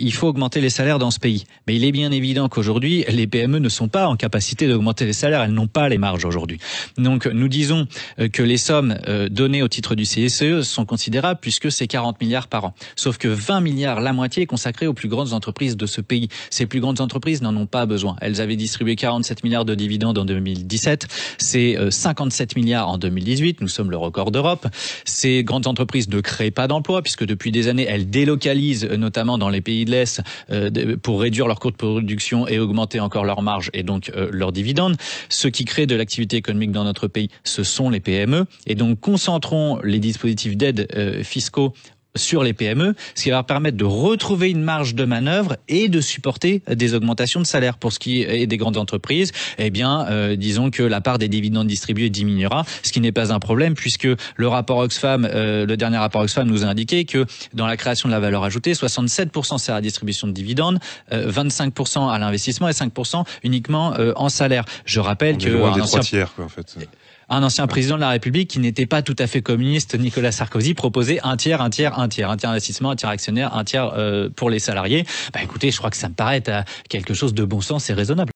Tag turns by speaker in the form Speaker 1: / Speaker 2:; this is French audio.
Speaker 1: il faut augmenter les salaires dans ce pays. Mais il est bien évident qu'aujourd'hui, les PME ne sont pas en capacité d'augmenter les salaires. Elles n'ont pas les marges aujourd'hui. Donc, nous disons que les sommes données au titre du CICE sont considérables puisque c'est 40 milliards par an. Sauf que 20 milliards, la moitié, est consacrée aux plus grandes entreprises de ce pays. Ces plus grandes entreprises n'en ont pas besoin. Elles avaient distribué 47 milliards de dividendes en 2017. C'est 57 milliards en 2018. Nous sommes le record d'Europe. Ces grandes entreprises ne créent pas d'emplois puisque depuis des années, elles délocalisent, notamment dans les pays de l'Est, pour réduire leurs coûts de production et augmenter encore leurs marges et donc leurs dividendes. Ce qui crée de l'activité économique dans notre pays, ce sont les PME. Et donc, concentrons les dispositifs d'aide fiscaux sur les PME, ce qui va leur permettre de retrouver une marge de manœuvre et de supporter des augmentations de salaire. Pour ce qui est des grandes entreprises, eh bien, disons que la part des dividendes distribués diminuera, ce qui n'est pas un problème puisque le rapport Oxfam, le dernier rapport Oxfam nous a indiqué que dans la création de la valeur ajoutée, 67% c'est à la distribution de dividendes, 25% à l'investissement et 5% uniquement en salaire. Je rappelle que un ancien président de la République qui n'était pas tout à fait communiste, Nicolas Sarkozy, proposait un tiers investissement, un tiers actionnaire, un tiers pour les salariés. Écoutez, je crois que ça me paraît quelque chose de bon sens et raisonnable.